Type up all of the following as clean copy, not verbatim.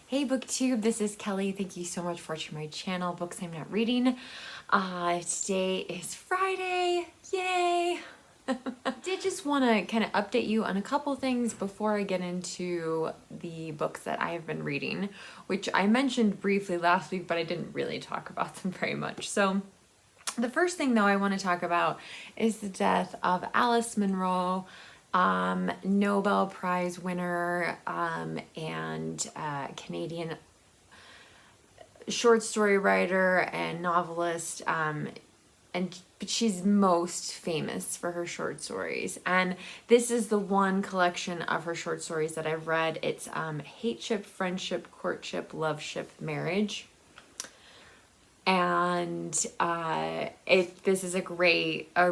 Hey Booktube, this is Kelly. Thank you so much for watching my channel, Books I'm Not Reading. Today is Friday, yay! I did just want to kind of update you on a couple things before I get into the books that I have been reading, which I mentioned briefly last week, but I didn't really talk about them very much. So the first thing though I want to talk about is the death of Alice Munro, Nobel Prize winner and Canadian short story writer and novelist, but she's most famous for her short stories. And this is the one collection of her short stories that I've read. It's Hate Ship, Friendship, Courtship, Love Ship, Marriage. And this is a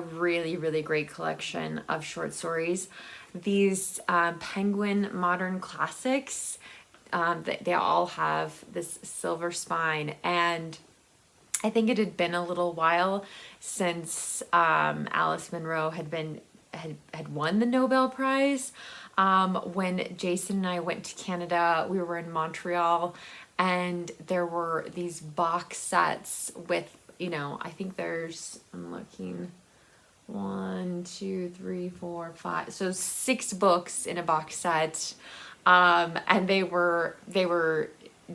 really great collection of short stories. These Penguin Modern Classics, they all have this silver spine, and I think it had been a little while since Alice Munro had won the Nobel Prize. When Jason and I went to Canada, we were in Montreal, and there were these box sets with, I think I'm looking, 1, 2, 3, 4, 5, so 6 books in a box set, and they were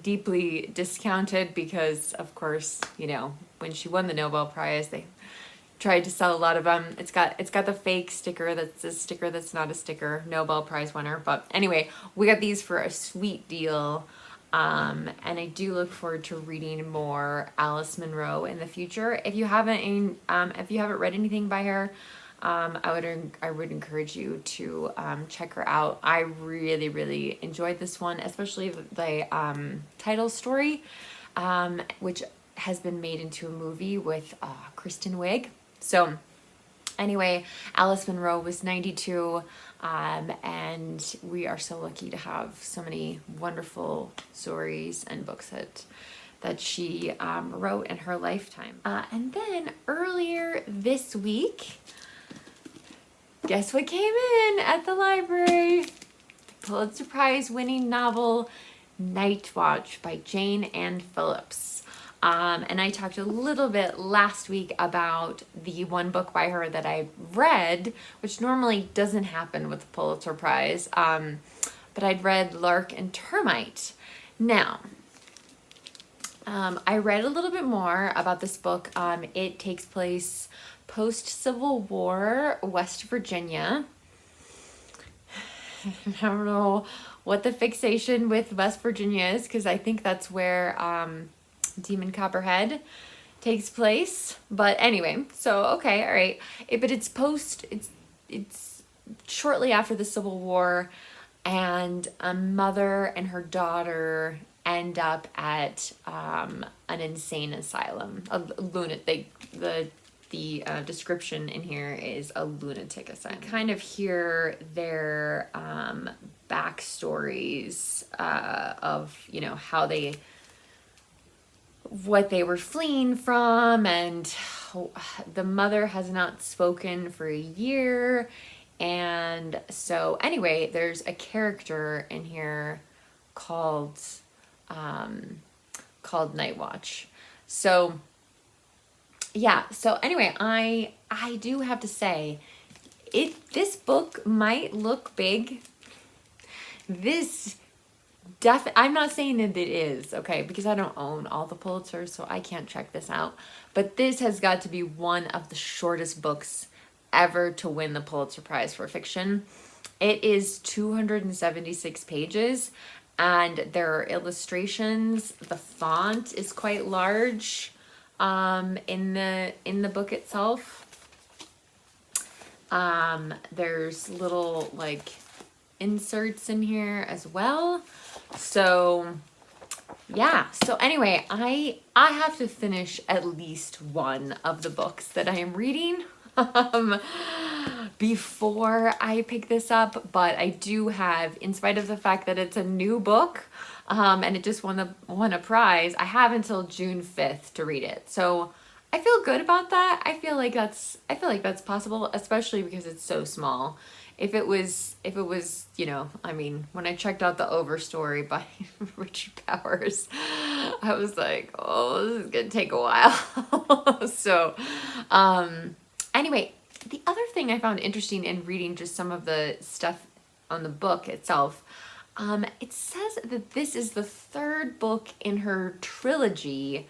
deeply discounted because, of course, when she won the Nobel Prize, they tried to sell a lot of them. It's got the fake sticker that's a sticker that's not a sticker, Nobel Prize winner. But anyway, we got these for a sweet deal. And I do look forward to reading more Alice Munro in the future. If you haven't read anything by her, I would encourage you to check her out. I really enjoyed this one, especially the title story, which has been made into a movie with Kristen Wiig. So anyway, Alice Munro was 92, and we are so lucky to have so many wonderful stories and books that she wrote in her lifetime. And then earlier this week, guess what came in at the library? The Pulitzer Prize winning novel Night Watch by Jayne and Phillips. And I talked a little bit last week about the one book by her that I read, which normally doesn't happen with the Pulitzer Prize, but I'd read Lark and Termite. Now, I read a little bit more about this book. It takes place post-Civil War, West Virginia. I don't know what the fixation with West Virginia is, because I think that's where Demon Copperhead takes place. But anyway, so okay, all right. But it's shortly after the Civil War, and a mother and her daughter end up at an insane asylum. A lunatic. The description in here is a lunatic asylum. You kind of hear their backstories of what they were fleeing from, and the mother has not spoken for a year. And so anyway, there's a character in here called Night Watch. So yeah, so anyway, I do have to say, this book might look big. I'm not saying that it is, okay, because I don't own all the Pulitzers, so I can't check this out. But this has got to be one of the shortest books ever to win the Pulitzer Prize for fiction. It is 276 pages, and there are illustrations. The font is quite large in the book itself. There's little inserts in here as well. So yeah, so anyway, I have to finish at least one of the books that I am reading before I pick this up. But I do have, in spite of the fact that it's a new book, and it just won a prize, I have until June 5th to read it. So I feel good about that. I feel like that's possible, especially because it's so small. if it was, you know, I mean, when I checked out the Overstory by Richard Powers, I was like, oh, this is gonna take a while. So, anyway, the other thing I found interesting in reading just some of the stuff on the book itself, it says that this is the third book in her trilogy,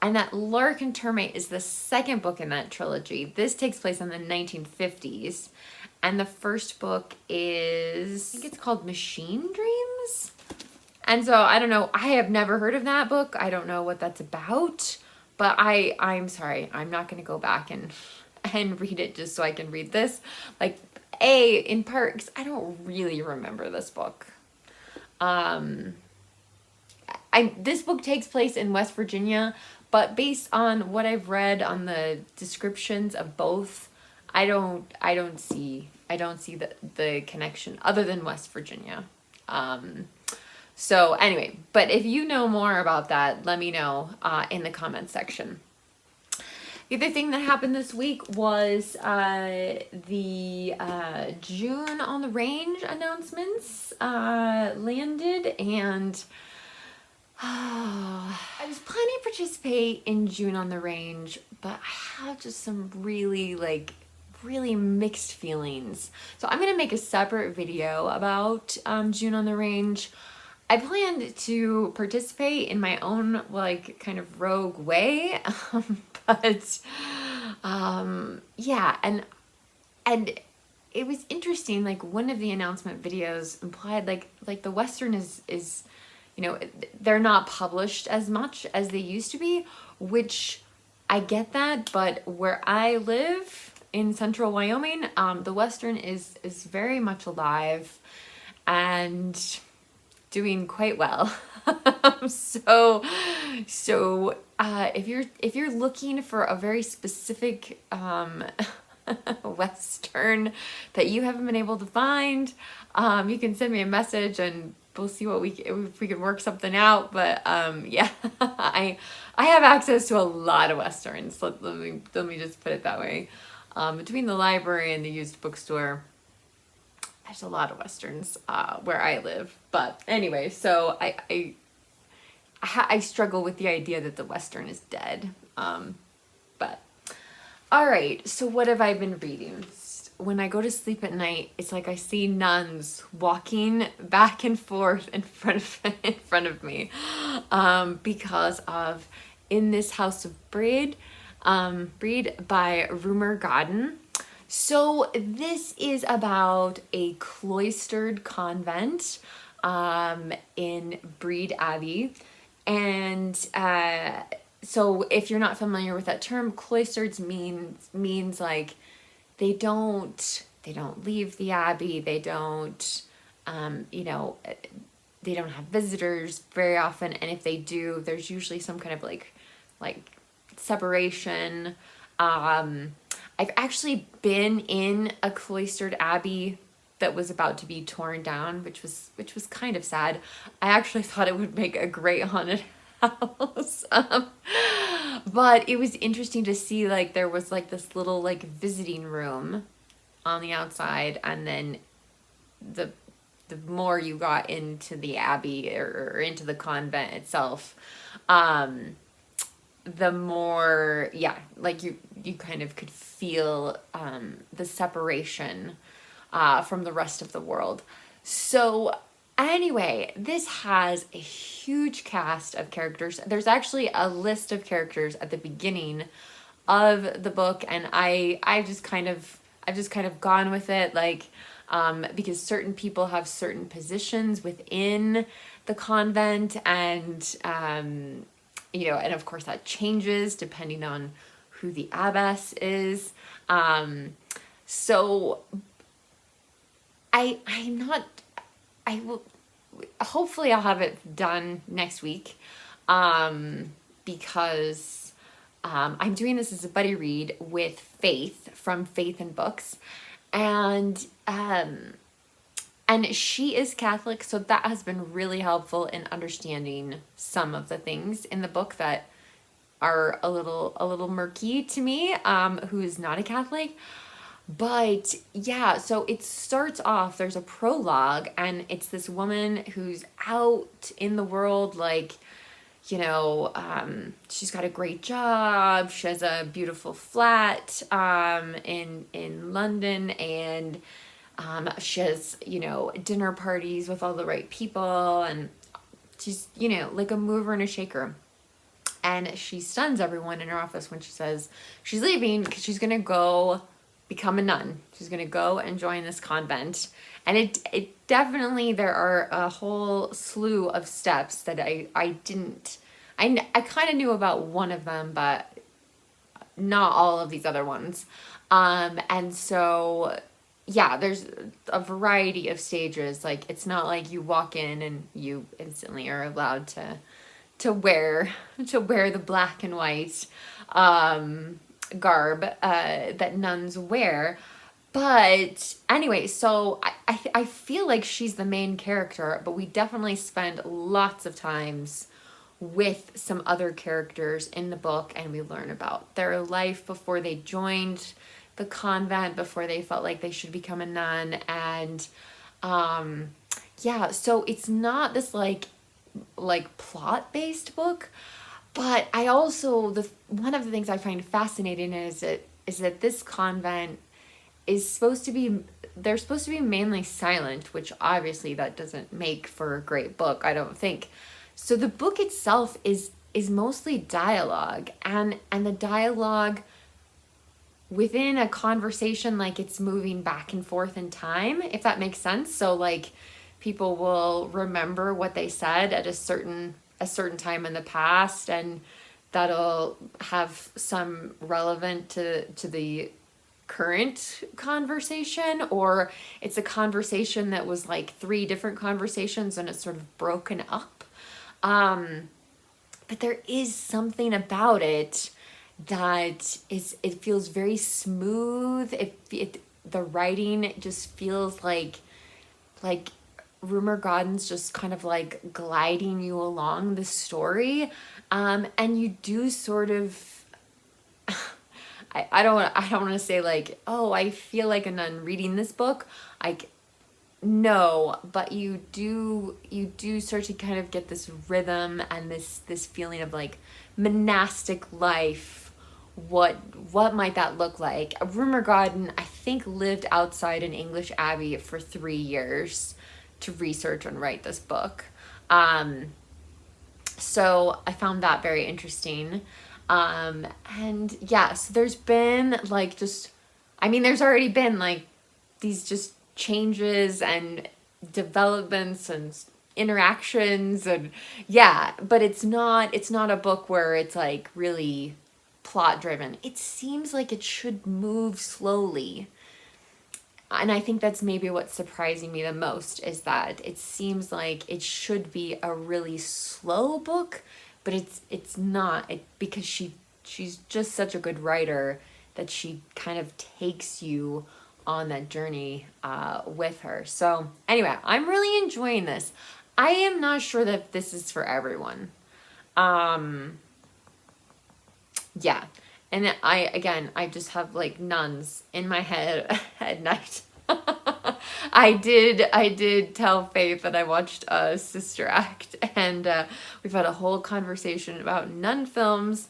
and that Lark and Termite is the second book in that trilogy. This takes place in the 1950s. And the first book is, I think it's called Machine Dreams. And so, I don't know, I have never heard of that book. I don't know what that's about. But I'm sorry, I'm not going to go back and read it just so I can read this. Like, in part, because I don't really remember this book. This book takes place in West Virginia, but based on what I've read on the descriptions of both, I don't see the connection other than West Virginia. So anyway, but if you know more about that, let me know in the comments section. The other thing that happened this week was the June on the Range announcements landed, and I was planning to participate in June on the Range, but I have just some really mixed feelings. So I'm gonna make a separate video about June on the Range. I planned to participate in my own kind of rogue way, but yeah, and it was interesting. Like, one of the announcement videos implied like the Western is you know, they're not published as much as they used to be, which I get that, but where I live in central Wyoming, the Western is very much alive and doing quite well. So if you're looking for a very specific Western that you haven't been able to find, you can send me a message and we'll see if we can work something out. But yeah, I have access to a lot of Westerns. Let me just put it that way. Between the library and the used bookstore, there's a lot of Westerns where I live. But anyway, so I struggle with the idea that the Western is dead. But all right, so what have I been reading? When I go to sleep at night, it's like I see nuns walking back and forth in front of me, because of In This House of Brede, Brede by Rumer Godden. So this is about a cloistered convent in Brede Abbey, and so if you're not familiar with that term, cloistered means like they don't leave the abbey. They don't, you know, they don't have visitors very often. And if they do, there's usually some kind of like separation. I've actually been in a cloistered abbey that was about to be torn down, which was kind of sad. I actually thought it would make a great haunted house. But it was interesting to see, like, there was like this little like visiting room on the outside, and then the more you got into the abbey or into the convent itself, the more, yeah, like you kind of could feel the separation from the rest of the world. So anyway, this has a huge cast of characters. There's actually a list of characters at the beginning of the book, and I've just kind of gone with it, like, because certain people have certain positions within the convent, and you know, and of course that changes depending on who the abbess is. So I will, hopefully I'll have it done next week, because I'm doing this as a buddy read with Faith from Faith and Books, and she is Catholic, so that has been really helpful in understanding some of the things in the book that are a little murky to me, who is not a Catholic. But yeah, so it starts off, there's a prologue, and it's this woman who's out in the world, like, she's got a great job, she has a beautiful flat in London, and she has, dinner parties with all the right people, and she's, like a mover and a shaker. And she stuns everyone in her office when she says she's leaving because she's going to go become a nun. She's going to go and join this convent. And it definitely, there are a whole slew of steps that I kind of knew about one of them, but not all of these other ones. And so, yeah, there's a variety of stages. Like, it's not like you walk in and you instantly are allowed to wear the black and white garb that nuns wear. But anyway, so I feel like she's the main character, but we definitely spend lots of times with some other characters in the book, and we learn about their life before they joined the convent, before they felt like they should become a nun. And yeah, so it's not this like plot-based book, but I also, one of the things I find fascinating is that this convent is supposed to be, they're supposed to be mainly silent, which obviously that doesn't make for a great book, I don't think. So the book itself is mostly dialogue, and the dialogue within a conversation, like, it's moving back and forth in time, if that makes sense. So like, people will remember what they said at a certain time in the past, and that'll have some relevant to the current conversation, or it's a conversation that was like 3 different conversations and it's sort of broken up. But there is something about it that it feels very smooth. The writing just feels like Rumer Godden's just kind of like gliding you along the story. And you do sort of, I don't want to say like, oh, I feel like a nun reading this book. No, but you do start to kind of get this rhythm and this feeling of like monastic life. What might that look like? Rumer Godden, I think, lived outside an English abbey for 3 years to research and write this book. So I found that very interesting. And yeah, so there's been like there's already been like these just changes and developments and interactions, and yeah, but it's not a book where it's like really plot driven. It seems like it should move slowly. And I think that's maybe what's surprising me the most, is that it seems like it should be a really slow book, but it's not. Because she's just such a good writer that she kind of takes you on that journey with her. So anyway, I'm really enjoying this. I am not sure that this is for everyone. Yeah. And I just have like nuns in my head at night. I did tell Faith that I watched Sister Act, and we've had a whole conversation about nun films.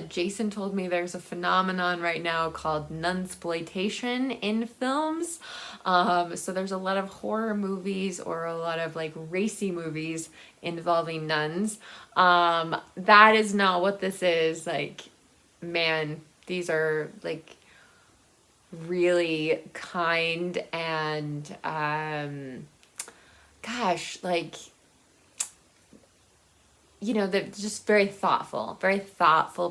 Jason told me there's a phenomenon right now called nunsploitation in films. So there's a lot of horror movies or a lot of like racy movies involving nuns. That is not what this is. Like, man, these are like really kind and like, they're just very thoughtful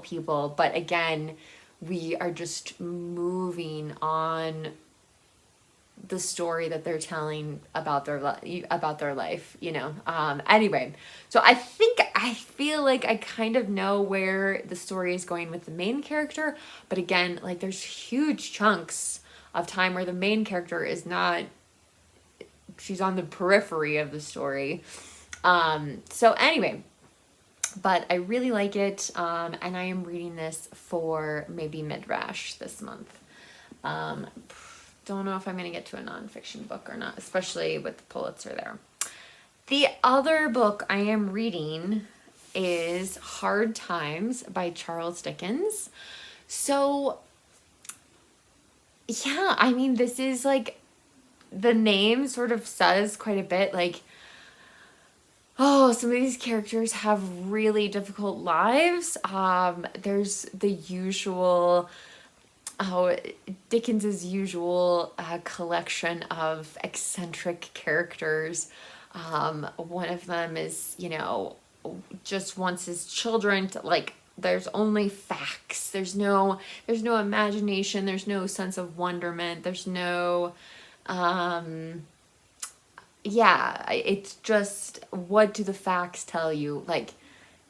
people. But again, we are just moving on the story that they're telling about their life, anyway, so I feel like I kind of know where the story is going with the main character, but again, like, there's huge chunks of time where the main character is not, she's on the periphery of the story. So anyway, but I really like it, and I am reading this for maybe mid-rash this month. Don't know if I'm going to get to a nonfiction book or not, especially with the Pulitzer there. The other book I am reading is Hard Times by Charles Dickens. So, yeah, I mean, this is like, the name sort of says quite a bit, like, oh, some of these characters have really difficult lives. There's the usual, Dickens's usual collection of eccentric characters. One of them is, just wants his children to, like, there's only facts. There's no imagination. There's no sense of wonderment. There's no, it's just, what do the facts tell you? Like,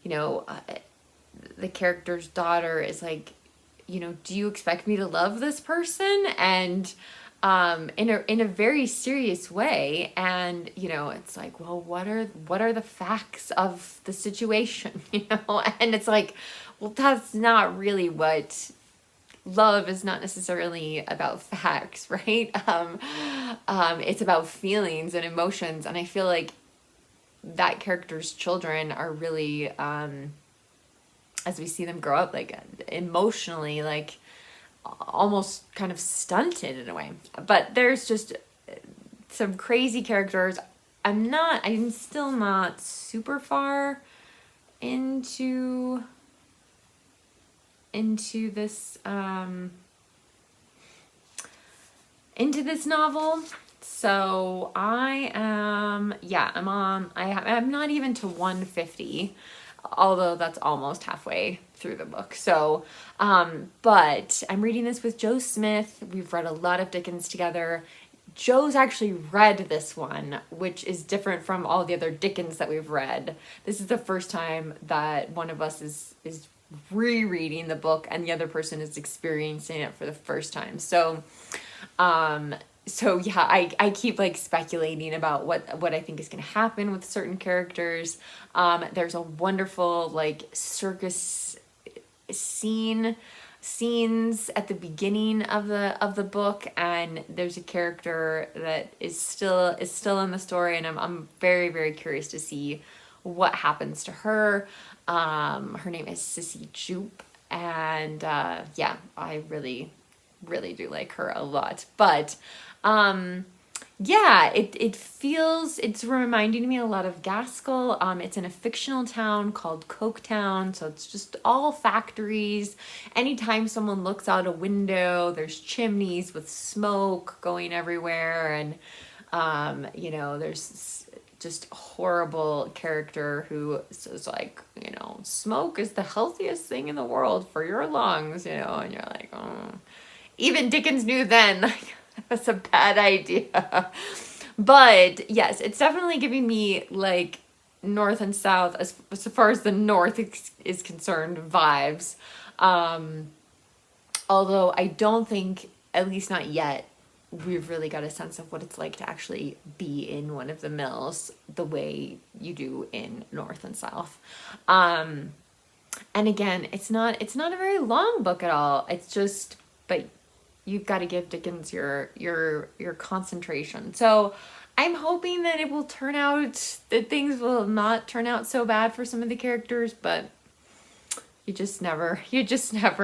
the character's daughter is like, do you expect me to love this person? And in a very serious way. And it's like, well, what are the facts of the situation? And it's like, well, that's not really what love is. Not necessarily about facts, right? It's about feelings and emotions. And I feel like that character's children are really, as we see them grow up, like, emotionally, like, almost kind of stunted in a way. But there's just some crazy characters. I'm still not super far into this novel. So I'm not even to 150, although that's almost halfway through the book. So, but I'm reading this with Joe Smith. We've read a lot of Dickens together. Joe's actually read this one, which is different from all the other Dickens that we've read. This is the first time that one of us is rereading the book and the other person is experiencing it for the first time. So, yeah, I keep like speculating about what I think is going to happen with certain characters. There's a wonderful like circus scenes at the beginning of the book, and there's a character that is still in the story, and I'm very, very curious to see what happens to her. Her name is Sissy Jupe, and yeah, I really, really do like her a lot. But yeah, it's reminding me a lot of Gaskell. It's in a fictional town called Coketown, so it's just all factories. Anytime someone looks out a window, there's chimneys with smoke going everywhere, and there's just a horrible character who says like, smoke is the healthiest thing in the world for your lungs, and you're like, oh. Even Dickens knew then, like, that's a bad idea. But yes, it's definitely giving me like North and South, as far as the North is concerned, vibes. Although I don't think, at least not yet, we've really got a sense of what it's like to actually be in one of the mills the way you do in North and South. And again, it's not a very long book at all. It's just, but you've got to give Dickens your concentration. So I'm hoping that it will turn out, that things will not turn out so bad for some of the characters, but you just never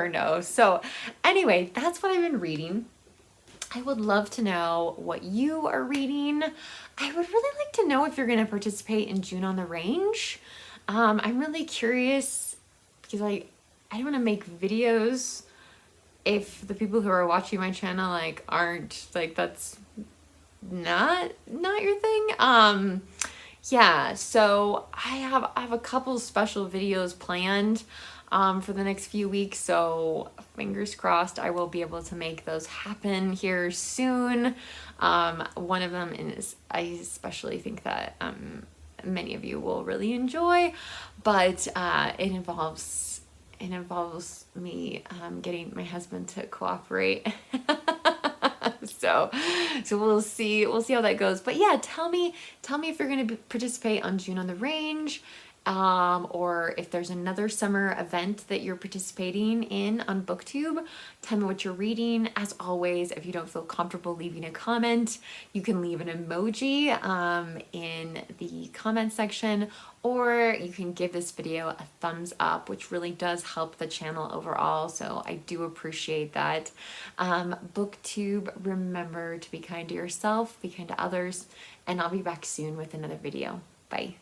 know. So anyway, that's what I've been reading. I would love to know what you are reading. I would really like to know if you're going to participate in June on the Range. I'm really curious because I don't want to make videos if the people who are watching my channel like aren't like, that's not your thing. Yeah, so I have a couple special videos planned for the next few weeks, so fingers crossed I will be able to make those happen here soon. One of them is, I especially think that many of you will really enjoy, but it involves me getting my husband to cooperate. So we'll see how that goes. But yeah, tell me if you're going to participate on June on the Range, or if there's another summer event that you're participating in on Booktube, tell me what you're reading. As always, if you don't feel comfortable leaving a comment, you can leave an emoji in the comment section, or you can give this video a thumbs up, which really does help the channel overall, so I do appreciate that. Booktube, remember to be kind to yourself, be kind to others, and I'll be back soon with another video. Bye.